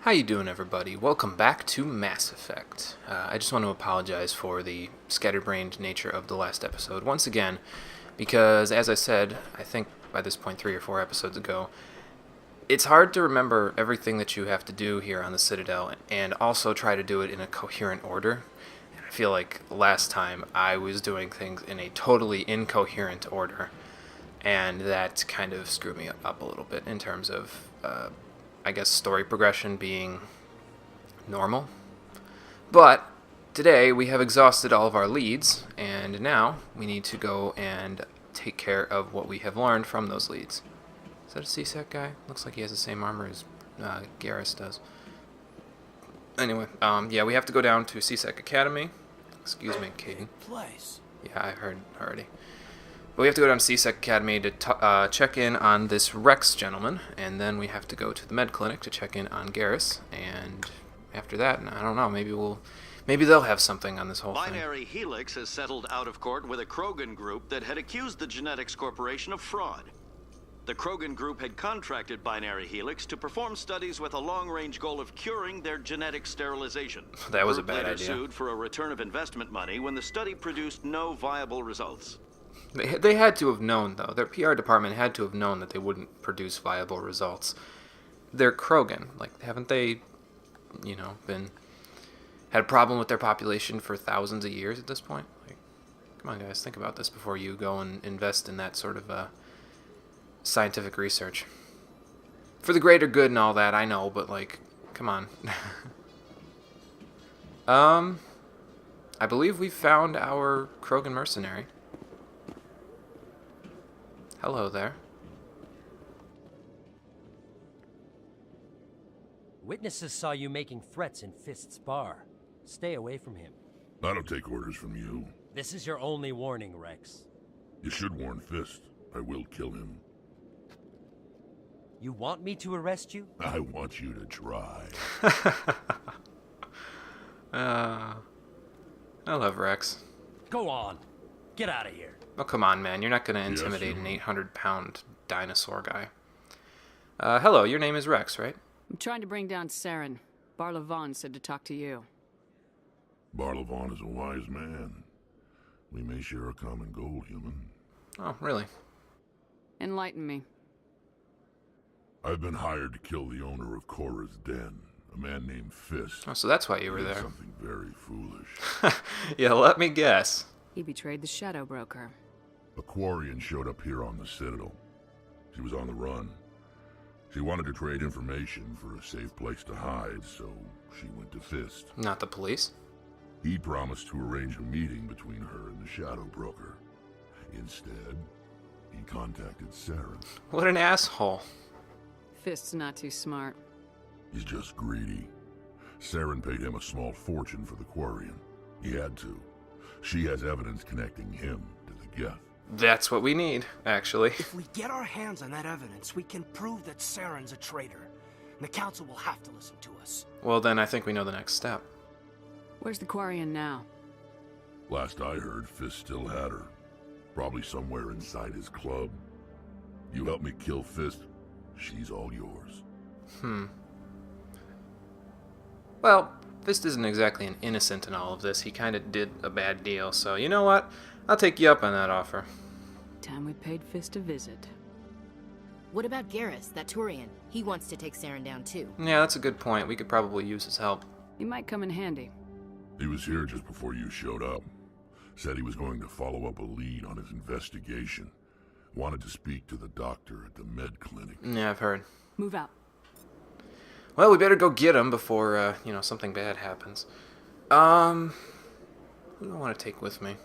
How you doing, everybody? Welcome back to Mass Effect. I just want to apologize for the scatterbrained nature of the last episode once again, because as I said, I think by this point 3 or 4 episodes ago, it's hard to remember everything that you have to do here on the Citadel and also try to do it in a coherent order. And I feel like last time I was doing things in a totally incoherent order, and that kind of screwed me up a little bit in terms of I guess story progression being normal. But today we have exhausted all of our leads, and now we need to go and take care of what we have learned from those leads. Is that a C-Sec guy? Looks like he has the same armor as Garrus does. Anyway, yeah, we have to go down to C-Sec Academy. Excuse me, Katie. Place. Yeah, I heard already. But we have to go down to C-Sec Academy to check in on this Rex gentleman, and then we have to go to the med clinic to check in on Garrus, and after that, I don't know, maybe they'll have something on this whole thing. Binary Helix has settled out of court with a Krogan group that had accused the Genetics Corporation of fraud. The Krogan group had contracted Binary Helix to perform studies with a long-range goal of curing their genetic sterilization. That was a Group bad later idea. sued for a return of investment money when the study produced no viable results. They had to have known, though. Their PR department had to have known that they wouldn't produce viable results. They're Krogan. Like, haven't they, had a problem with their population for thousands of years at this point? Like, come on, guys, think about this before you go and invest in that sort of scientific research. For the greater good and all that, I know, but, like, come on. I believe we found our Krogan mercenary. Hello there. Witnesses saw you making threats in Fist's bar. Stay away from him. I don't take orders from you. This is your only warning, Rex. You should warn Fist. I will kill him. You want me to arrest you? I want you to try. I love Rex. Go on. Get out of here. Oh, come on, man. You're not going to Yes, intimidate you an are. 800-pound dinosaur guy. Hello, your name is Rex, right? I'm trying to bring down Saren. Barlavon said to talk to you. Barlavon is a wise man. We may share a common goal, human. Oh, really? Enlighten me. I've been hired to kill the owner of Cora's Den, a man named Fist. Oh, so that's why you were He did there. something very foolish. Yeah, let me guess. He betrayed the Shadow Broker. A Quarian showed up here on the Citadel. She was on the run. She wanted to trade information for a safe place to hide, so she went to Fist. Not the police? He promised to arrange a meeting between her and the Shadow Broker. Instead, he contacted Saren. What an asshole. Fist's not too smart. He's just greedy. Saren paid him a small fortune for the Quarian. He had to. She has evidence connecting him to the Geth. That's what we need, actually. If we get our hands on that evidence, we can prove that Saren's a traitor. And the Council will have to listen to us. Well, then I think we know the next step. Where's the Quarian now? Last I heard, Fist still had her. Probably somewhere inside his club. You help me kill Fist, she's all yours. Well, Fist isn't exactly an innocent in all of this. He kind of did a bad deal, so you know what? I'll take you up on that offer. Time we paid Fist a visit. What about Garrus, that Turian? He wants to take Saren down too. Yeah, that's a good point. We could probably use his help. He might come in handy. He was here just before you showed up. Said he was going to follow up a lead on his investigation. Wanted to speak to the doctor at the med clinic. Yeah, I've heard. Move out. Well, we better go get him before, something bad happens. Who do I want to take with me?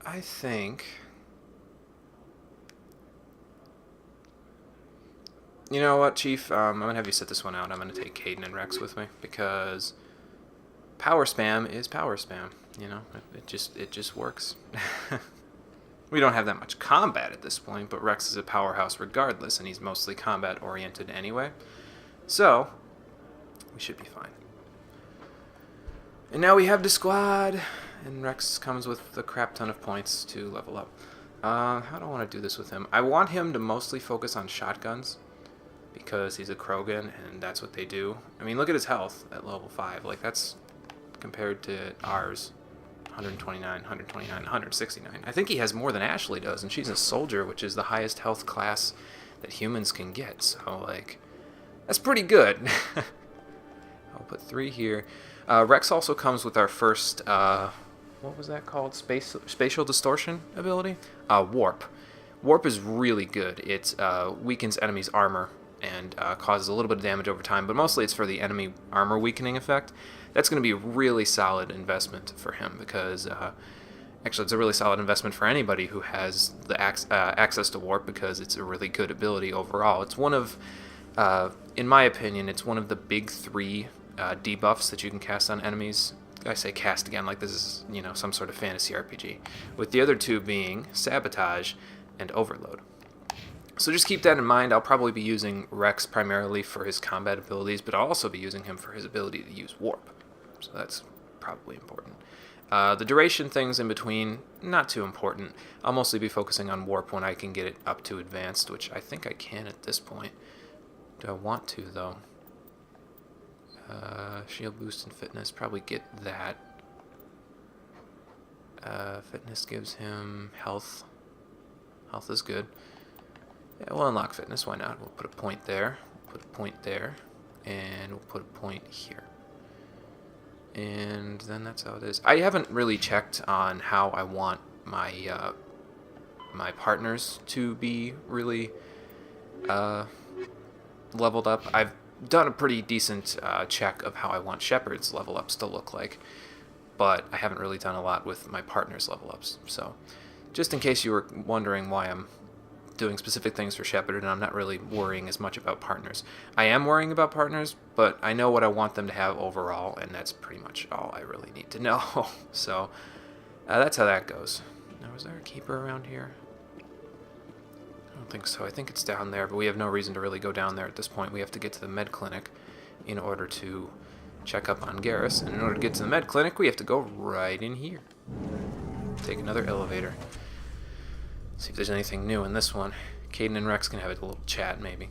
I think... You know what, Chief? I'm going to have you sit this one out. I'm going to take Caden and Rex with me, because power spam is power spam. It just works. We don't have that much combat at this point, but Rex is a powerhouse regardless, and he's mostly combat-oriented anyway. So, we should be fine. And now we have the squad, and Rex comes with a crap ton of points to level up. How do I want to do this with him? I want him to mostly focus on shotguns because he's a Krogan and that's what they do. I mean, look at his health at level 5. Like, that's compared to ours. 129, 129, 169. I think he has more than Ashley does, and she's a soldier, which is the highest health class that humans can get. So, like, that's pretty good. I'll put 3 here. Rex also comes with our first, what was that called? Spatial distortion ability? Warp. Warp is really good. It weakens enemies' armor and causes a little bit of damage over time, but mostly it's for the enemy armor weakening effect. That's going to be a really solid investment for him because, actually, it's a really solid investment for anybody who has the access to Warp because it's a really good ability overall. It's one of, in my opinion, it's one of the big 3 debuffs that you can cast on enemies. I say cast again like this is, you know, some sort of fantasy RPG, with the other 2 being Sabotage and Overload. So just keep that in mind. I'll probably be using Rex primarily for his combat abilities, but I'll also be using him for his ability to use Warp. So that's probably important. The duration things in between, not too important. I'll mostly be focusing on Warp when I can get it up to Advanced, which I think I can at this point. Do I want to, though? Shield boost and fitness, probably get that. Fitness gives him health. Health is good. Yeah, we'll unlock fitness, why not? We'll put a point there, put a point there, and we'll put a point here. And then that's how it is. I haven't really checked on how I want my my partners to be really leveled up. I've done a pretty decent check of how I want Shepard's level ups to look like, but I haven't really done a lot with my partner's level ups. So just in case you were wondering why I'm doing specific things for Shepard and I'm not really worrying as much about partners. I am worrying about partners, but I know what I want them to have overall, and that's pretty much all I really need to know. So that's how that goes. Now, is there a keeper around here? I don't think so. I think it's down there, but we have no reason to really go down there at this point. We have to get to the med clinic in order to check up on Garrus, and in order to get to the med clinic, we have to go right in here. Take another elevator. See if there's anything new in this one. Caden and Rex can have a little chat, maybe.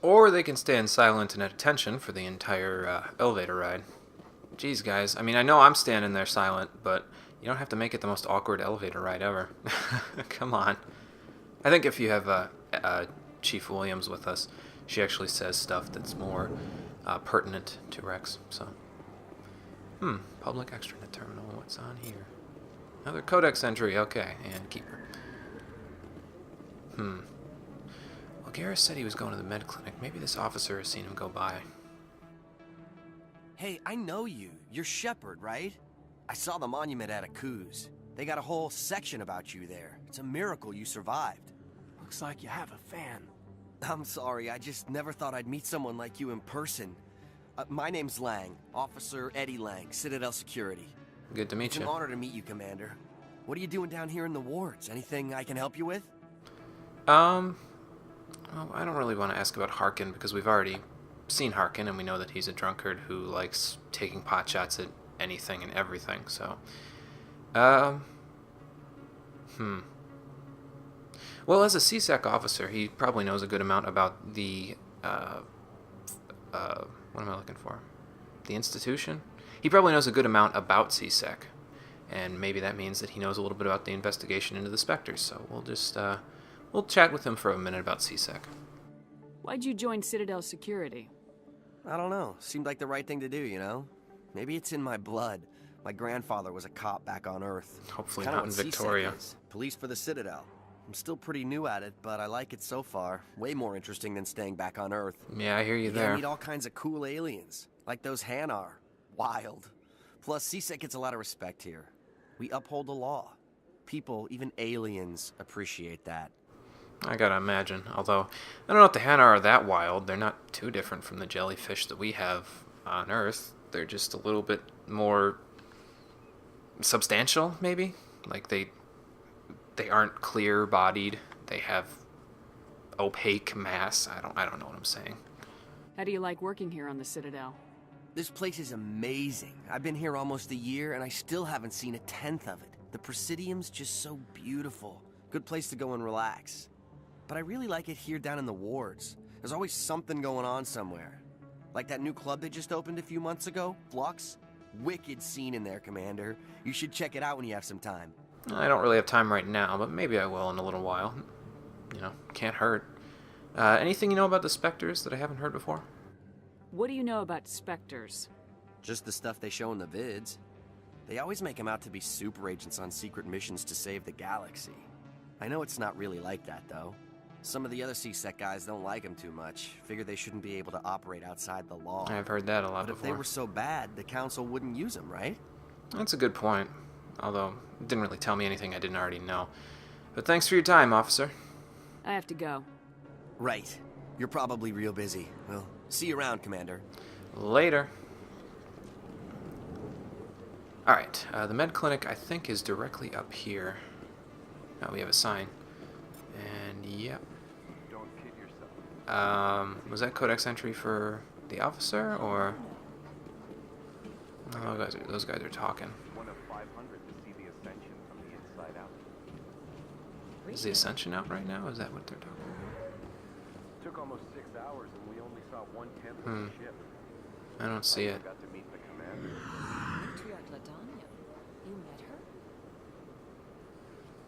Or they can stand silent and at attention for the entire elevator ride. Jeez, guys. I mean, I know I'm standing there silent, but you don't have to make it the most awkward elevator ride ever. Come on. I think if you have Chief Williams with us, she actually says stuff that's more pertinent to Rex. So, public extranet terminal. What's on here? Another codex entry. Okay, and keeper. Well, Garrus said he was going to the med clinic. Maybe this officer has seen him go by. Hey, I know you. You're Shepard, right? I saw the monument at Akuz. They got a whole section about you there. It's a miracle you survived. Looks like you have a fan. I'm sorry, I just never thought I'd meet someone like you in person. My name's Lang, Officer Eddie Lang, Citadel Security. Good to meet It's you. an honor to meet you, Commander. What are you doing down here in the wards? Anything I can help you with? Well, I don't really want to ask about Harkin because we've already seen Harkin and we know that he's a drunkard who likes taking pot shots at anything and everything, so... Well, as a CSEC officer, he probably knows a good amount about the, what am I looking for? The institution? He probably knows a good amount about CSEC, and maybe that means that he knows a little bit about the investigation into the Spectres, so we'll just, we'll chat with him for a minute about CSEC. Why'd you join Citadel Security? I don't know. Seemed like the right thing to do, you know? Maybe it's in my blood. My grandfather was a cop back on Earth. Hopefully Kinda not in what CSEC Victoria. is. Police for the Citadel. I'm still pretty new at it, but I like it so far. Way more interesting than staying back on Earth. Yeah, I hear you You there. meet all kinds of cool aliens, like those Hanar. Wild. Plus, CSEC gets a lot of respect here. We uphold the law. People, even aliens, appreciate that. I gotta imagine. Although, I don't know if the Hanar are that wild. They're not too different from the jellyfish that we have on Earth. They're just a little bit more substantial, maybe? Like, they aren't clear-bodied. They have opaque mass. I don't know what I'm saying. How do you like working here on the Citadel? This place is amazing. I've been here almost a year, and I still haven't seen a tenth of it. The Presidium's just so beautiful. Good place to go and relax. But I really like it here down in the wards. There's always something going on somewhere. Like that new club they just opened a few months ago, Flux. Wicked scene in there, Commander. You should check it out when you have some time. I don't really have time right now, but maybe I will in a little while. You know, can't hurt. Anything you know about the Spectres that I haven't heard before? What do you know about Spectres? Just the stuff they show in the vids. They always make them out to be super agents on secret missions to save the galaxy. I know it's not really like that, though. Some of the other CSEC guys don't like them too much. Figure they shouldn't be able to operate outside the law. I've heard that a lot But before. if they were so bad, the Council wouldn't use them, right? That's a good point. Although, it didn't really tell me anything I didn't already know. But thanks for your time, officer. I have to go. Right. You're probably real busy. Well, see you around, Commander. Later. Alright, the med clinic, I think, is directly up here. Now we have a sign. And, yep. Don't kid yourself. Was that codex entry for the officer, or... Oh, those guys are talking. One of 500 to see the Ascension from the inside out. Is the Ascension out right now? Is that what they're talking about? Took almost 6 hours and we only saw 1/10 of the ship. I don't see I it. got to meet the commander. Matriarch Ladanya. You met her?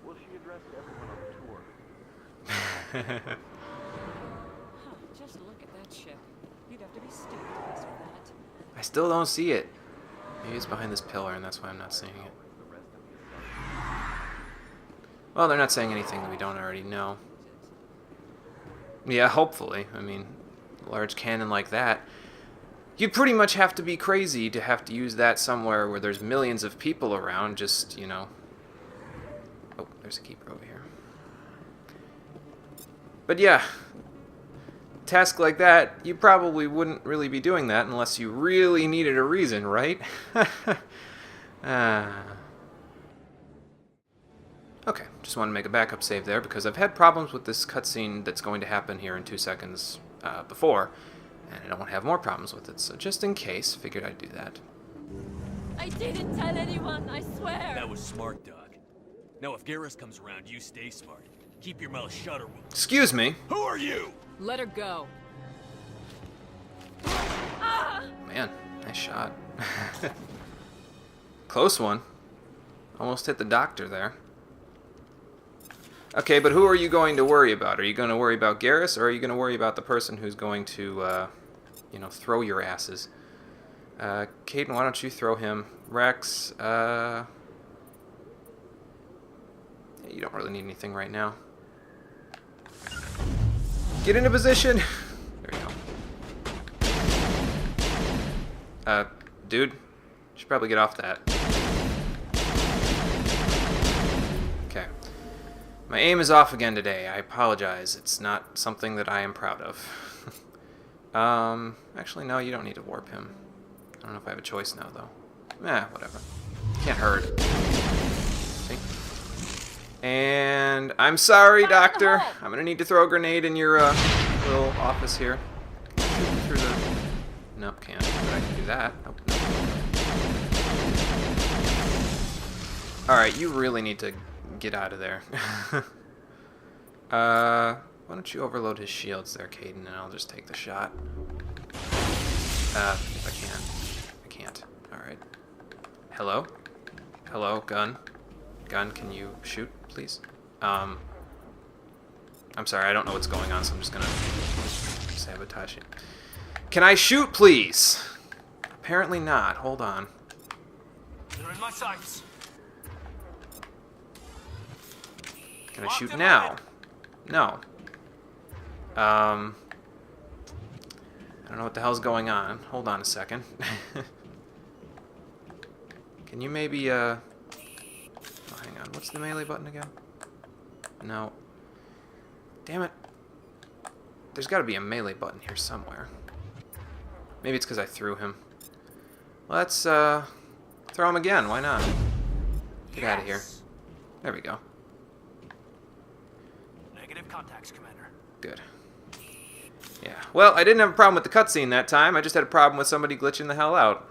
Well, she addressed everyone on the tour. Huh, just look at that ship. You'd have to be stupid to mess with that. I still don't see it. Maybe it's behind this pillar, and that's why I'm not seeing it. Well, they're not saying anything that we don't already know. Yeah, hopefully. I mean, a large cannon like that, you'd pretty much have to be crazy to have to use that somewhere where there's millions of people around, just, you know... Oh, there's a keeper over here. But yeah, task like that, you probably wouldn't really be doing that unless you really needed a reason, right? Okay, just want to make a backup save there because I've had problems with this cutscene that's going to happen here in 2 seconds before, and I don't want to have more problems with it, so just in case, figured I'd do that. I didn't tell anyone, I swear! That was smart, Doc. Now if Garrus comes around, you stay smart. Keep your mouth shut or we'll... Excuse me? Who are you? Let her go. Man, nice shot. Close one. Almost hit the doctor there. Okay, but who are you going to worry about? Are you going to worry about Garrus, or are you going to worry about the person who's going to, you know, throw your asses? Caden, why don't you throw him? Rex, you don't really need anything right now. Get into position! There we go. Dude, you should probably get off that. Okay. My aim is off again today. I apologize. It's not something that I am proud of. Actually, no, you don't need to warp him. I don't know if I have a choice now, though. Whatever. Can't hurt. See? And I'm sorry, Doctor. I'm gonna need to throw a grenade in your little office here. Shoot through the... Nope, can't. But I can do that. Nope, nope. Alright, you really need to get out of there. Why don't you overload his shields there, Caden, and I'll just take the shot. If I can. I can't. Alright. Hello? Hello, gun? Gun, can you shoot, please? I'm sorry, I don't know what's going on, so I'm just gonna sabotage it. Can I shoot, please? Apparently not. Hold on. They're in my sights. Can I shoot now? No. I don't know what the hell's going on. Hold on a second. Can you maybe, oh, hang on. What's the melee button again? No. Damn it. There's got to be a melee button here somewhere. Maybe it's because I threw him. Let's, throw him again. Why not? Get out of here. There we go. Negative contacts, Commander. Good. Yeah. Well, I didn't have a problem with the cutscene that time. I just had a problem with somebody glitching the hell out.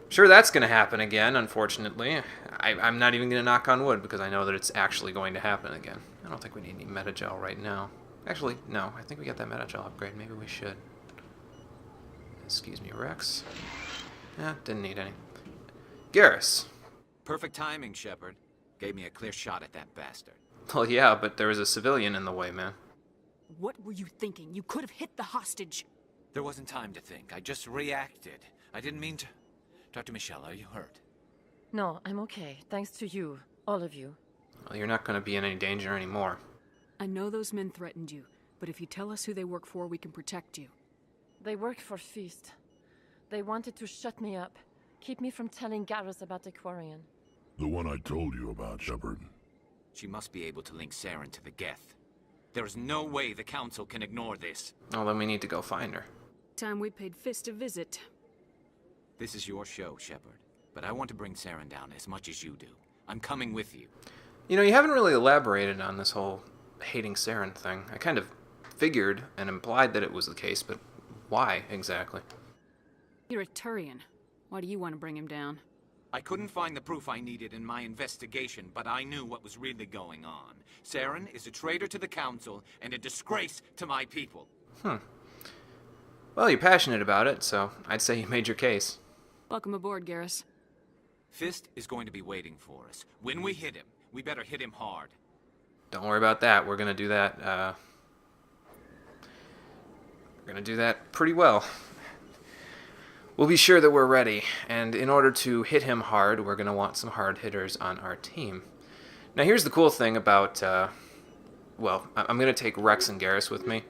Sure, that's going to happen again, unfortunately. I'm not even going to knock on wood because I know that it's actually going to happen again. I don't think we need any metagel right now. Actually, no. I think we got that metagel upgrade. Maybe we should. Excuse me, Rex. Yeah, didn't need any. Garrus. Perfect timing, Shepard. Gave me a clear shot at that bastard. Well, yeah, but there was a civilian in the way, man. What were you thinking? You could have hit the hostage. There wasn't time to think. I just reacted. I didn't mean to... Dr. Michelle, are you hurt? No, I'm okay. Thanks to you. All of you. Well, you're not going to be in any danger anymore. I know those men threatened you, but if you tell us who they work for, we can protect you. They work for Feast. They wanted to shut me up. Keep me from telling Garrus about the Quarian. The one I told you about, Shepard. She must be able to link Saren to the Geth. There is no way the Council can ignore this. Oh, then we need to go find her. Time we paid Fist a visit. This is your show, Shepard. But I want to bring Saren down as much as you do. I'm coming with you. You know, you haven't really elaborated on this whole hating Saren thing. I kind of figured and implied that it was the case, but why exactly? You're a Turian. Why do you want to bring him down? I couldn't find the proof I needed in my investigation, but I knew what was really going on. Saren is a traitor to the Council and a disgrace to my people. Well, you're passionate about it, so I'd say you made your case. Welcome aboard, Garrus. Fist is going to be waiting for us. When we hit him, we better hit him hard. Don't worry about that. We're going to do that, pretty well. We'll be sure that we're ready, and in order to hit him hard, we're going to want some hard hitters on our team. Now, here's the cool thing about, well, I'm going to take Rex and Garrus with me.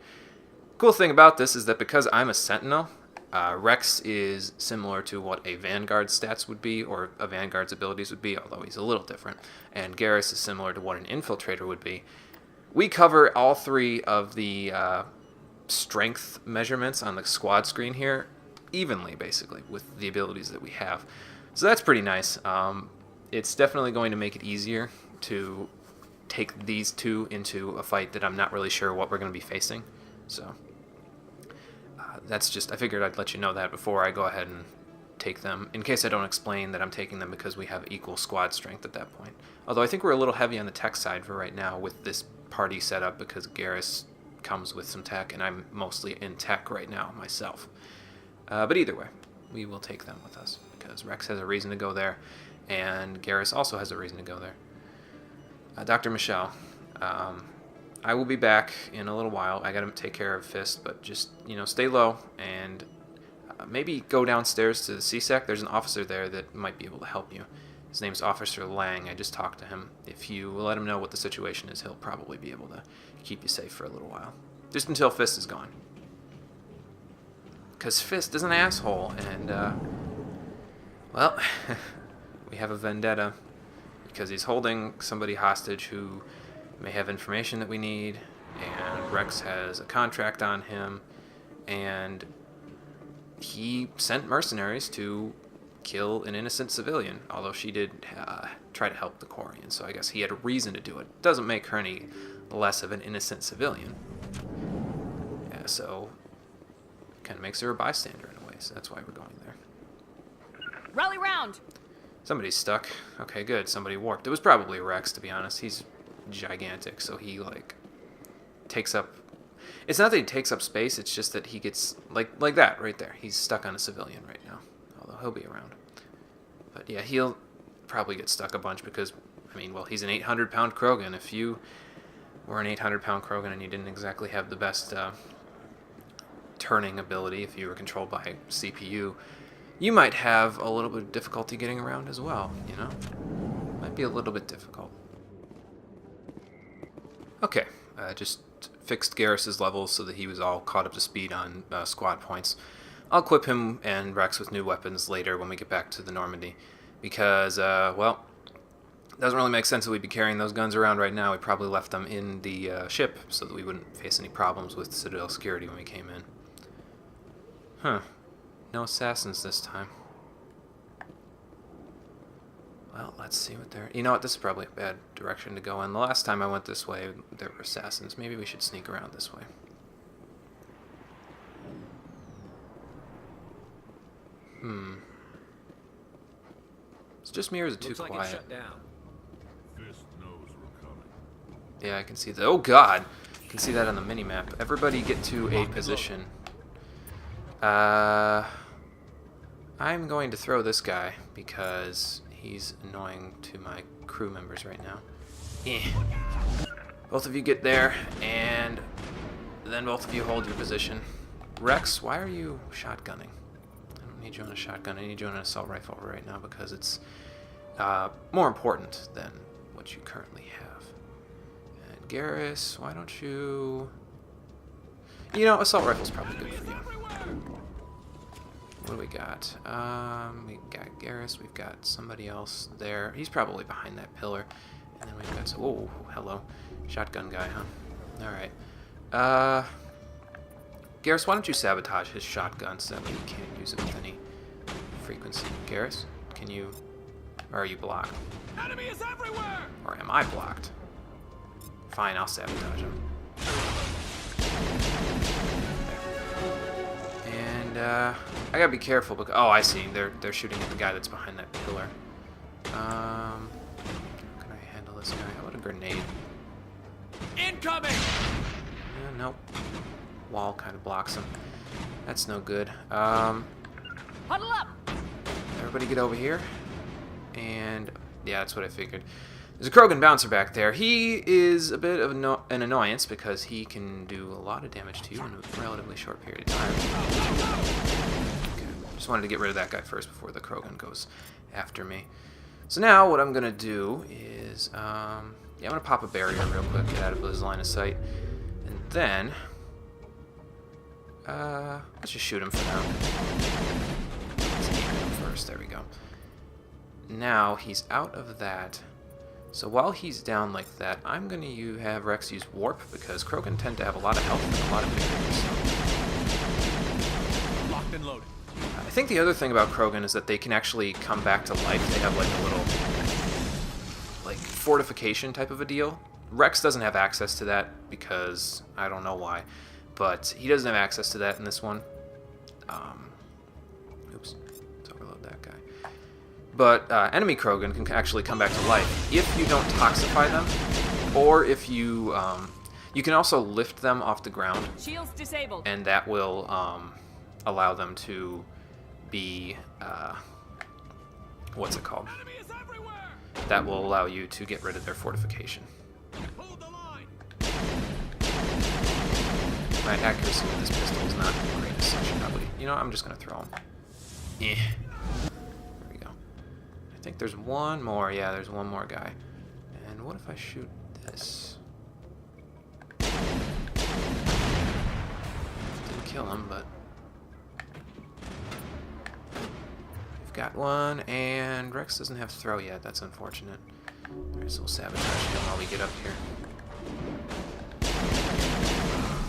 Cool thing about this is that because I'm a Sentinel, Rex is similar to what a Vanguard's stats would be, or a Vanguard's abilities would be, although he's a little different, and Garrus is similar to what an Infiltrator would be. We cover all three of the strength measurements on the squad screen here evenly, basically, with the abilities that we have. So that's pretty nice. It's definitely going to make it easier to take these two into a fight that I'm not really sure what we're going to be facing. So that's just, I figured I'd let you know that before I go ahead and take them, in case I don't explain that I'm taking them because we have equal squad strength at that point. Although I think we're a little heavy on the tech side for right now with this party setup because Garrus comes with some tech and I'm mostly in tech right now myself. But either way, we will take them with us because Rex has a reason to go there and Garrus also has a reason to go there. Dr. Michelle, I will be back in a little while. I gotta take care of Fist, but just, you know, stay low and maybe go downstairs to the CSEC. There's an officer there that might be able to help you. His name's Officer Lang. I just talked to him. If you let him know what the situation is, he'll probably be able to keep you safe for a little while. Just until Fist is gone. Because Fist is an asshole, and, well, we have a vendetta. Because he's holding somebody hostage who may have information that we need, and Rex has a contract on him, and he sent mercenaries to kill an innocent civilian, although she did try to help the Quarian, so I guess he had a reason to do it. Doesn't make her any less of an innocent civilian. Yeah, so kind of makes her a bystander in a way, so that's why we're going there. Rally round! Somebody's stuck. Okay, good. Somebody warped. It was probably Rex, to be honest. He's gigantic, so he, like, takes up... It's not that he takes up space, it's just that he gets... Like that, right there. He's stuck on a civilian right now. Although he'll be around. But yeah, he'll probably get stuck a bunch because, I mean, well, he's an 800-pound Krogan. If you were an 800-pound Krogan and you didn't exactly have the best turning ability, if you were controlled by CPU, you might have a little bit of difficulty getting around as well, you know? Might be a little bit difficult. Okay, just fixed Garrus's levels so that he was all caught up to speed on squad points. I'll equip him and Rex with new weapons later when we get back to the Normandy. Because, well, it doesn't really make sense that we'd be carrying those guns around right now. We probably left them in the ship so that we wouldn't face any problems with Citadel security when we came in. Huh. No assassins this time. Well, let's see what they're... You know what? This is probably a bad direction to go in. The last time I went this way, there were assassins. Maybe we should sneak around this way. It's just me, or is it too quiet? Like it's shut down. Fist knows we're coming. Yeah, I can see that. Oh, God! I can see that on the mini-map. Everybody get to a position. I'm going to throw this guy because he's annoying to my crew members right now. Both of you get there, and then both of you hold your position. Rex, why are you shotgunning? I don't need you on a shotgun. I need you on an assault rifle right now because it's more important than what you currently have. And Garrus, why don't you... You know, assault rifle's probably good for you. What do we got? We got Garrus. We've got somebody else there. He's probably behind that pillar. And then we've got... Oh, hello. Shotgun guy, huh? Alright. Garrus, why don't you sabotage his shotgun so that way he can't use it with any frequency? Garrus, can you... Or are you blocked? Enemy is everywhere! Or am I blocked? Fine, I'll sabotage him. And, I gotta be careful because... Oh, I see. They're shooting at the guy that's behind that pillar. How can I handle this guy? How about a grenade? Incoming! Nope. Wall kind of blocks him. That's no good. Huddle up! Everybody get over here. And, yeah, that's what I figured. There's a Krogan bouncer back there. He is a bit of an annoyance because he can do a lot of damage to you in a relatively short period of time. Okay, just wanted to get rid of that guy first before the Krogan goes after me. So now what I'm going to do is, yeah, I'm going to pop a barrier real quick, get out of his line of sight. And then, let's just shoot him for now. Let's shoot him first, there we go. Now he's out of that. So while he's down like that, I'm going to have Rex use Warp, because Krogan tend to have a lot of health and a lot of victories. Locked and loaded. I think the other thing about Krogan is that they can actually come back to life. They have like a little like fortification type of a deal. Rex doesn't have access to that because I don't know why, but he doesn't have access to that in this one. Oops, let's overload that guy. But enemy Krogan can actually come back to life if you don't toxify them, or if you you can also lift them off the ground. Shields disabled. And that will allow them to be what's it called? Enemy is everywhere! That will allow you to get rid of their fortification. Hold the line! My accuracy with this pistol is not great as such, probably. You know, I'm just gonna throw him. Yeah. There we go. I think there's one more. Yeah, there's one more guy. And what if I shoot this? Didn't kill him, but we've got one. And Rex doesn't have throw yet. That's unfortunate. Alright, so we'll sabotage him while we get up here.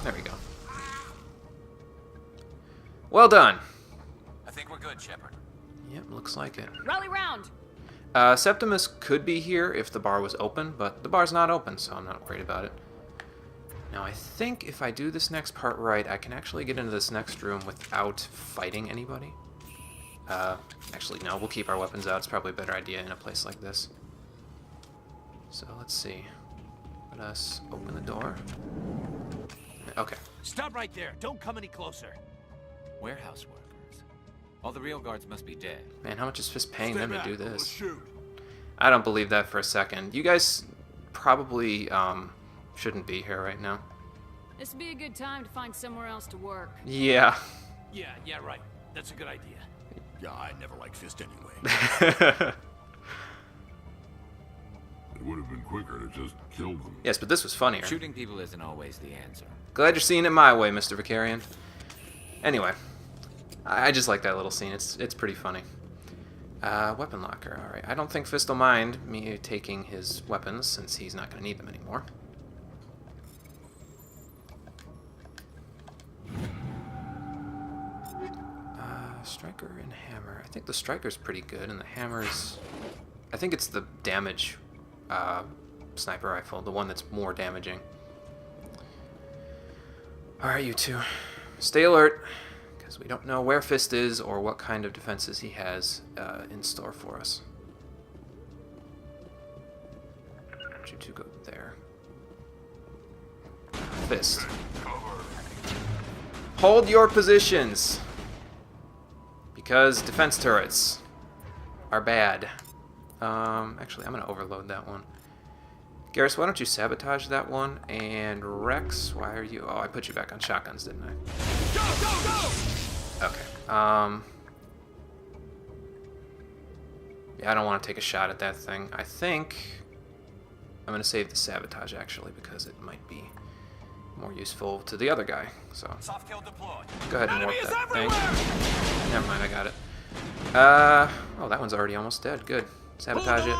There we go. Well done. I think we're good, Shepard. Yep, looks like it. Rally round! Septimus could be here if the bar was open, but the bar's not open, so I'm not worried about it. Now, I think if I do this next part right, I can actually get into this next room without fighting anybody. Actually, no, we'll keep our weapons out. It's probably a better idea in a place like this. So, let's see. Let us open the door. Okay. Stop right there. Don't come any closer. Warehouse workers. All the real guards must be dead. Man, how much is Fist paying Stay them back, to do or we'll this? shoot. I don't believe that for a second. You guys probably shouldn't be here right now. This would be a good time to find somewhere else to work. Yeah. Yeah, right. That's a good idea. Yeah, I never liked Fist anyway. would have been quicker to just kill them. Yes, but this was funnier. Shooting people isn't always the answer. Glad you're seeing it my way, Mr. Vicarian. Anyway, I just like that little scene. It's pretty funny. Weapon locker. All right. I don't think Fist will mind me taking his weapons since he's not going to need them anymore. Striker and hammer. I think the striker's pretty good, and the hammer's... I think it's the damage sniper rifle, the one that's more damaging. Alright, you two. Stay alert, because we don't know where Fist is or what kind of defenses he has in store for us. Why don't you two go there? Fist. Hold your positions! Because defense turrets are bad. Actually, I'm going to overload that one. Garrus, why don't you sabotage that one? And Rex, why are you... Oh, I put you back on shotguns, didn't I? Go, go, go! Okay. Yeah, I don't want to take a shot at that thing. I think I'm going to save the sabotage, actually, because it might be more useful to the other guy. So go ahead and warp that thing. Never mind, I got it. Oh, that one's already almost dead. Good. Sabotage it.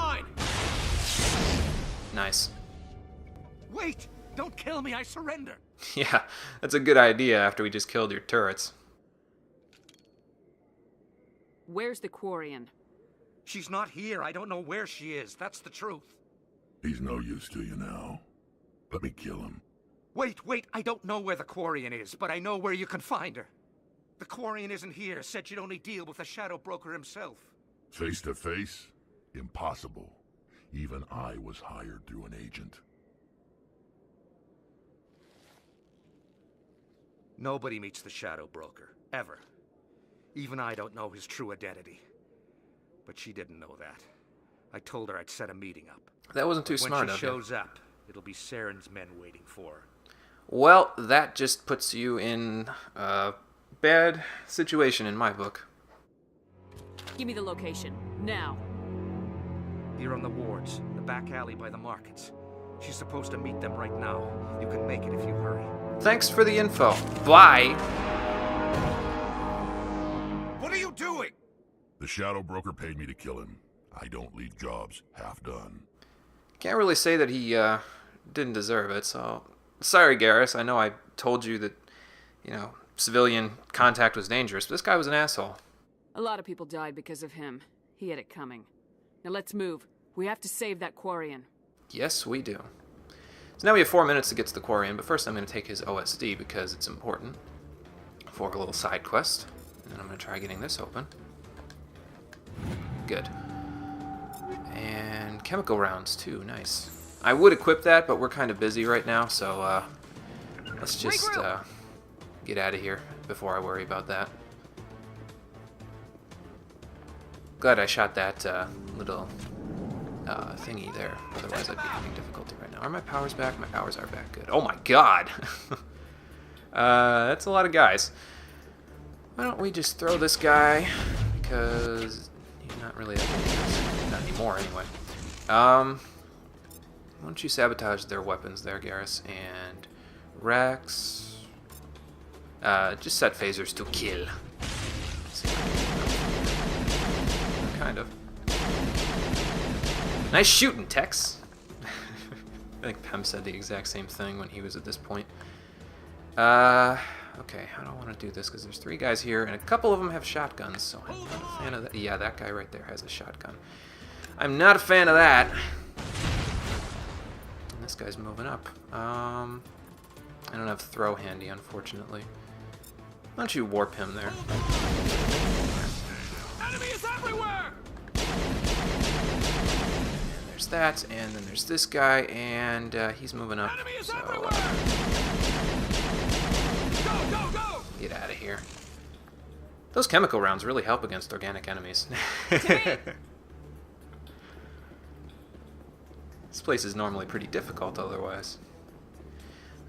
Nice. Wait! Don't kill me, I surrender! Yeah, that's a good idea after we just killed your turrets. Where's the Quarian? She's not here. I don't know where she is. That's the truth. He's no use to you now. Let me kill him. Wait, I don't know where the Quarian is, but I know where you can find her. The Quarian isn't here. Said she'd only deal with the Shadow Broker himself. Face to face? Impossible. Even I was hired through an agent. Nobody meets the Shadow Broker, ever. Even I don't know his true identity. But she didn't know that. I told her I'd set a meeting up. That wasn't too smart of you. When she shows up, it'll be Saren's men waiting for her. Well, that just puts you in a bad situation in my book. Give me the location, now. Here on the wards, the back alley by the markets. She's supposed to meet them right now. You can make it if you hurry. Thanks for the info. Bye. What are you doing? The Shadow Broker paid me to kill him. I don't leave jobs half done. Can't really say that he didn't deserve it, so... Sorry, Garrus. I know I told you that, civilian contact was dangerous, but this guy was an asshole. A lot of people died because of him. He had it coming. Now let's move. We have to save that Quarian. Yes, we do. So now we have 4 minutes to get to the Quarian, but first I'm going to take his OSD because it's important for a little side quest. And then I'm going to try getting this open. Good. And chemical rounds too, nice. I would equip that, but we're kind of busy right now, so let's just get out of here before I worry about that. Glad I shot that little thingy there, otherwise I'd be having difficulty right now. Are my powers back? My powers are back, good. Oh my god! That's a lot of guys. Why don't we just throw this guy, because he's not really that dangerous. Not anymore, anyway. Why don't you sabotage their weapons there, Garrus? And Rex... just set phasers to kill. Kind of. Nice shooting, Tex! I think Pem said the exact same thing when he was at this point. Okay, I don't want to do this because there's 3 guys here, and a couple of them have shotguns, so I'm not a fan of that. Yeah, that guy right there has a shotgun. I'm not a fan of that. And this guy's moving up. I don't have throw handy, unfortunately. Why don't you warp him there? Enemy is everywhere! And there's that, and then there's this guy, and he's moving up. Enemy is so, everywhere! Go, go, go! Get out of here. Those chemical rounds really help against organic enemies. This place is normally pretty difficult otherwise.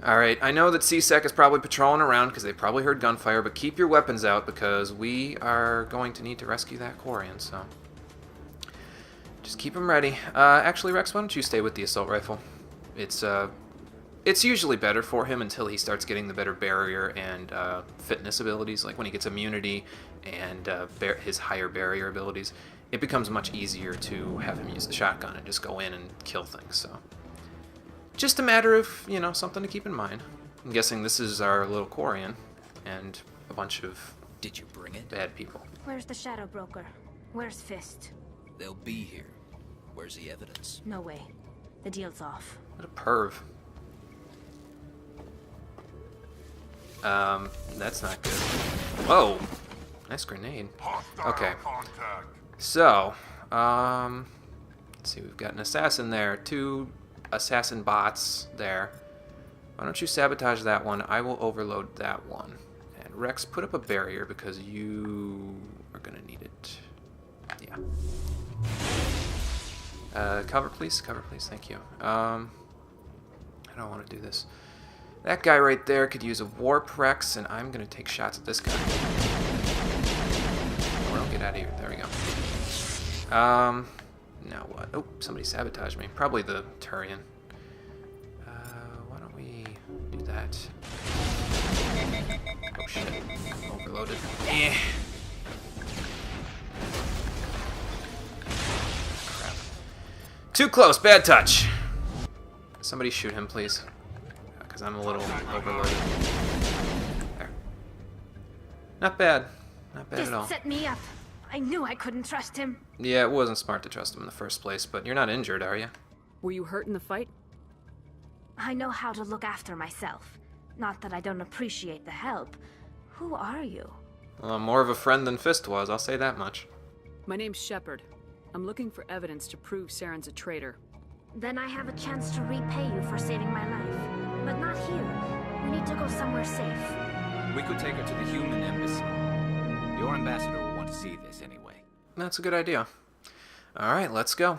Alright, I know that C-Sec is probably patrolling around because they probably heard gunfire, but keep your weapons out because we are going to need to rescue that Quarian, so... Just keep them ready. Actually, Rex, why don't you stay with the assault rifle? It's usually better for him until he starts getting the better barrier and fitness abilities. Like when he gets immunity and his higher barrier abilities, it becomes much easier to have him use the shotgun and just go in and kill things. So, just a matter of, you know, something to keep in mind. I'm guessing this is our little Quarian and a bunch of Did you bring it? bad people. Where's the Shadow Broker? Where's Fist? They'll be here. Where's the evidence? No way. The deal's off. What a perv. That's not good. Whoa! Nice grenade. Okay. So, let's see, we've got an assassin there, 2 assassin bots there. Why don't you sabotage that one? I will overload that one. And Rex, put up a barrier because you are gonna need it. Yeah. Cover please, thank you. I don't want to do this. That guy right there could use a warp, Rex, and I'm gonna take shots at this guy. Or I'll get out of here. There we go. Now what? Oh, somebody sabotaged me. Probably the Turian. Why don't we do that? Oh shit. Overloaded. Eh. Crap. Too close. Bad touch. Somebody shoot him, please. Because I'm a little overloaded. There. Not bad. Not bad Just at all. set me up. I knew I couldn't trust him. Yeah, it wasn't smart to trust him in the first place, but you're not injured, are you? Were you hurt in the fight? I know how to look after myself. Not that I don't appreciate the help. Who are you? Well, I'm more of a friend than Fist was, I'll say that much. My name's Shepard. I'm looking for evidence to prove Saren's a traitor. Then I have a chance to repay you for saving my life. But not here. We need to go somewhere safe. We could take her to the human embassy. Your ambassador will want to see this anyway. That's a good idea. Alright, let's go.